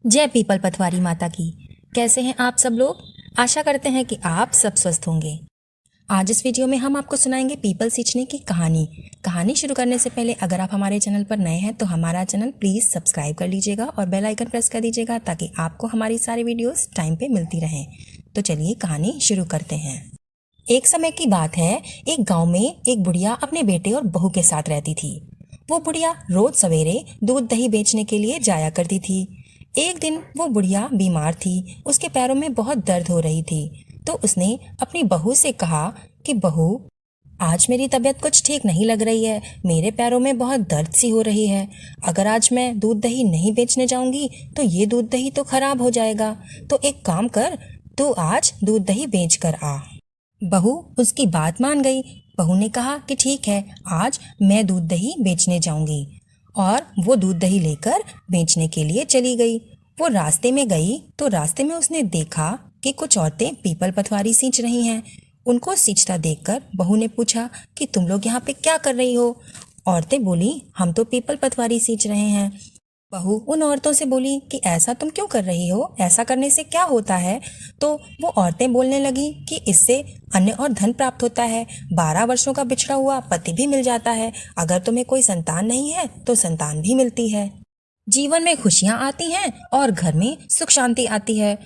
जय पीपल पतवारी माता की। कैसे हैं आप सब लोग? आशा करते हैं कि आप सब स्वस्थ होंगे। आज इस वीडियो में हम आपको सुनाएंगे पीपल सींचने की कहानी। कहानी शुरू करने से पहले अगर आप हमारे चैनल पर नए हैं तो हमारा चैनल प्लीज़ सब्सक्राइब कर लीजिएगा और बेल आइकन प्रेस कर दीजिएगा ताकि आपको हमारी सारी वीडियोस टाइम पे मिलती रहें। तो चलिए कहानी शुरू करते हैं। एक समय की बात है, एक गाँव में एक बुढ़िया अपने बेटे और बहू के साथ रहती थी। वो बुढ़िया रोज सवेरे दूध दही बेचने के लिए जाया करती थी। एक दिन वो बुढ़िया बीमार थी, उसके पैरों में बहुत दर्द हो रही थी। तो उसने अपनी बहू से कहा कि बहू, आज मेरी तबीयत कुछ ठीक नहीं लग रही है, मेरे पैरों में बहुत दर्द सी हो रही है। अगर आज मैं दूध दही नहीं बेचने जाऊंगी तो ये दूध दही तो खराब हो जाएगा। तो एक काम कर, तू आज दूध दही बेच कर आ। बहू उसकी बात मान गई। बहू ने कहा कि ठीक है, आज मैं दूध दही बेचने जाऊंगी। और वो दूध दही लेकर बेचने के लिए चली गई। वो रास्ते में गई तो रास्ते में उसने देखा कि कुछ औरतें पीपल पतवारी सींच रही हैं। उनको सींचता देखकर बहू ने पूछा कि तुम लोग यहाँ पे क्या कर रही हो? औरतें बोली, हम तो पीपल पतवारी सींच रहे हैं। बहू उन औरतों से बोली कि ऐसा तुम क्यों कर रही हो, ऐसा करने से क्या होता है? तो वो औरतें बोलने लगी कि इससे अन्न और धन प्राप्त होता है, 12 वर्षों का बिछड़ा हुआ पति भी मिल जाता है, अगर तुम्हें कोई संतान नहीं है तो संतान भी मिलती है, जीवन में खुशियां आती हैं और घर में सुख शांति आती है।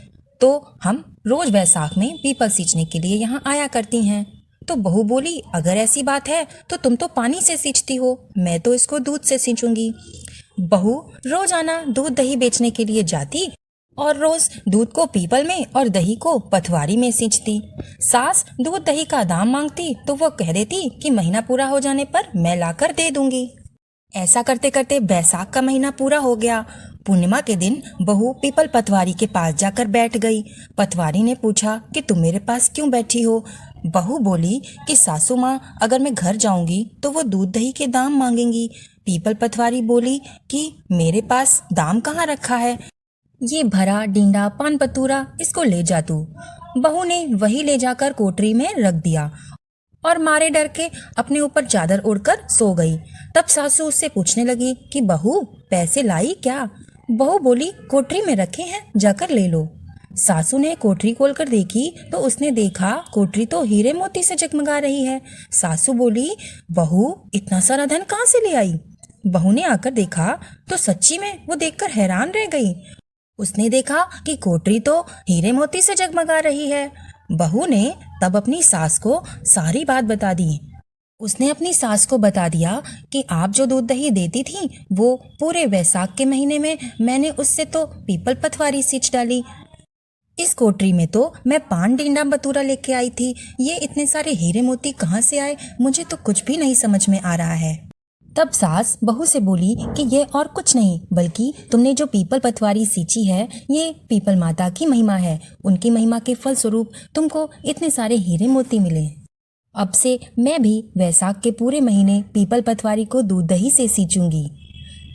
तो हम रोज वैसाख में पीपल सींचने के लिए यहाँ आया करती हैं। तो बहू बोली, अगर ऐसी बात है तो तुम तो पानी से सींचती हो, मैं तो इसको दूध से सींचूंगी। बहू रोजाना दूध दही बेचने के लिए जाती और रोज दूध को पीपल में और दही को पतवारी में सींचती। सास दूध दही का दाम मांगती तो वो कह देती कि महीना पूरा हो जाने पर मैं लाकर दे दूंगी। ऐसा करते करते बैसाख का महीना पूरा हो गया। पूर्णिमा के दिन बहू पीपल पतवारी के पास जाकर बैठ गई। पतवारी ने पूछा कि तुम मेरे पास क्यों बैठी हो? बहू बोली कि सासू माँ, अगर मैं घर जाऊंगी तो वो दूध दही के दाम मांगेंगी। पीपल पतवारी बोली कि मेरे पास दाम कहाँ रखा है, ये भरा डींडा पान पतूरा, इसको ले जा तू। बहू ने वही ले जाकर कोठरी में रख दिया और मारे डर के अपने ऊपर चादर ओढ़कर सो गई। तब सासू उससे पूछने लगी कि बहू, पैसे लाई क्या? बहू बोली, कोठरी में रखे हैं, जाकर ले लो। सासू ने कोठरी खोलकर देखी तो उसने देखा कोठरी तो हीरे मोती से जगमगा रही है। सासू बोली, बहू, इतना सारा धन कहाँ से ले आई? बहू ने आकर देखा तो सच्ची में वो देखकर हैरान रह गई। उसने देखा कि कोठरी तो हीरे मोती से जगमगा रही है। बहू ने तब अपनी सास को सारी बात बता दी। उसने अपनी सास को बता दिया कि आप जो दूध दही देती थी वो पूरे वैसाख के महीने में मैंने उससे तो पीपल पतवारी सींच डाली। इस कोठरी में तो मैं पान डींडा बतूरा लेके आई थी, ये इतने सारे हीरे मोती कहाँ से आए, मुझे तो कुछ भी नहीं समझ में आ रहा है। तब सास बहू से बोली कि ये और कुछ नहीं बल्कि तुमने जो पीपल पतवारी सींची है ये पीपल माता की महिमा है। उनकी महिमा के फल स्वरूप तुमको इतने सारे हीरे मोती मिले। अब से मैं भी वैसाख के पूरे महीने पीपल पतवारी को दूध दही से सींचूंगी।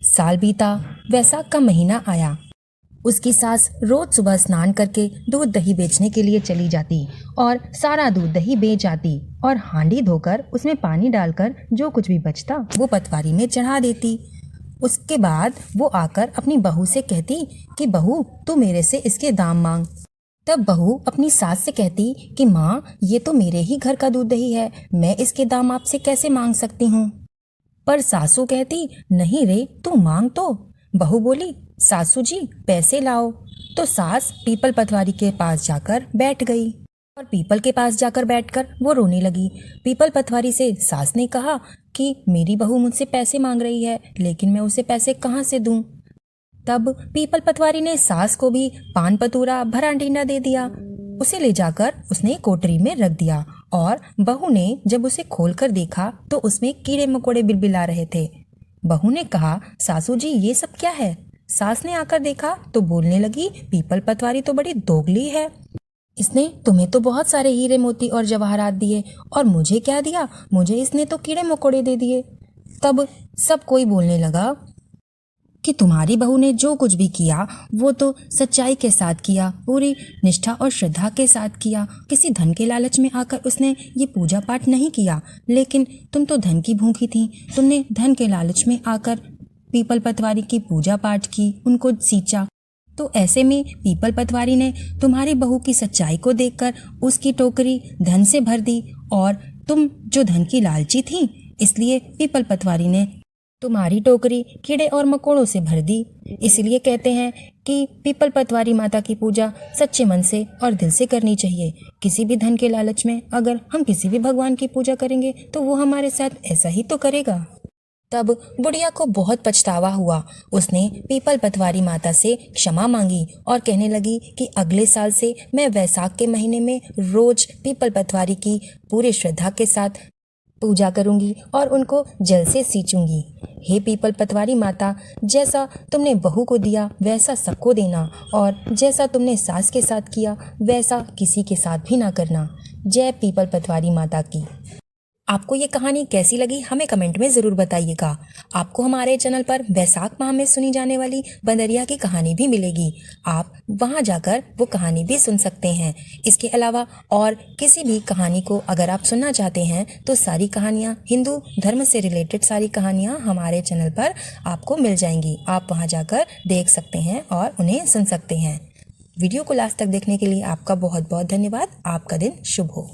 साल बीता, वैसाख का महीना आया। उसकी सास रोज सुबह स्नान करके दूध दही बेचने के लिए चली जाती और सारा दूध दही बेच आती और हांडी धोकर उसमें पानी डालकर जो कुछ भी बचता वो पतवारी में चढ़ा देती। उसके बाद वो आकर अपनी बहू से कहती कि बहू, तू मेरे से इसके दाम मांग। तब बहू अपनी सास से कहती कि माँ, ये तो मेरे ही घर का दूध दही है, मैं इसके दाम आपसे कैसे मांग सकती हूँ? पर सासू कहती, नहीं रे, तू मांग तो। बहू बोली, सासू जी पैसे लाओ। तो सास पीपल पतवारी के पास जाकर बैठ गई और पीपल के पास जाकर बैठकर वो रोने लगी। पीपल पतवारी से सास ने कहा कि मेरी बहू मुझसे पैसे मांग रही है, लेकिन मैं उसे पैसे कहाँ से दूं? तब पीपल पतवारी ने सास को भी पान पतूरा भरा डींडा दे दिया। उसे ले जाकर उसने कोठरी में रख दिया और बहू ने जब उसे खोलकर देखा तो उसमें कीड़े मकोड़े बिलबिला रहे थे। बहू ने कहा, सासू जी ये सब क्या है? सास ने आकर देखा तो बोलने लगी, पीपल पतवारी तो बड़ी दोगली है, इसने तुम्हें तो बहुत सारे हीरे मोती और जवाहरात दिए और मुझे क्या दिया? मुझे इसने तो कीड़े मकोड़े दे दिए। तब सब कोई बोलने लगा कि तुम्हारी बहू ने जो कुछ भी किया वो तो सच्चाई के साथ किया, पूरी निष्ठा और श्रद्धा के साथ किया। किसी धन के लालच में आकर उसने ये पूजा पाठ नहीं किया, लेकिन तुम तो धन की भूखी थी, तुमने धन के लालच में आकर पीपल पतवारी की पूजा पाठ की, उनको सींचा। तो ऐसे में पीपल पतवारी ने तुम्हारी बहू की सच्चाई को देखकर उसकी टोकरी धन से भर दी और तुम जो धन की लालची थी, इसलिए पीपल पतवारी ने तुम्हारी टोकरी कीड़े और मकोड़ों से भर दी। इसलिए कहते हैं कि पीपल पतवारी माता की पूजा सच्चे मन से और दिल से करनी चाहिए। किसी भी धन के लालच में अगर हम किसी भी भगवान की पूजा करेंगे तो वो हमारे साथ ऐसा ही तो करेगा। तब बुढ़िया को बहुत पछतावा हुआ। उसने पीपल पतवारी माता से क्षमा मांगी और कहने लगी कि अगले साल से मैं वैसाख के महीने में रोज पीपल पतवारी की पूरी श्रद्धा के साथ पूजा करूंगी और उनको जल से सींचूंगी। हे पीपल पतवारी माता, जैसा तुमने बहू को दिया वैसा सबको देना और जैसा तुमने सास के साथ किया वैसा किसी के साथ भी ना करना। जय पीपल पतवारी माता की। आपको ये कहानी कैसी लगी हमें कमेंट में ज़रूर बताइएगा। आपको हमारे चैनल पर वैसाख माह में सुनी जाने वाली बंदरिया की कहानी भी मिलेगी। आप वहां जाकर वो कहानी भी सुन सकते हैं। इसके अलावा और किसी भी कहानी को अगर आप सुनना चाहते हैं तो सारी कहानियाँ, हिंदू धर्म से रिलेटेड सारी कहानियाँ हमारे चैनल पर आपको मिल जाएंगी। आप वहाँ जाकर देख सकते हैं और उन्हें सुन सकते हैं। वीडियो को लास्ट तक देखने के लिए आपका बहुत बहुत धन्यवाद। आपका दिन शुभ हो।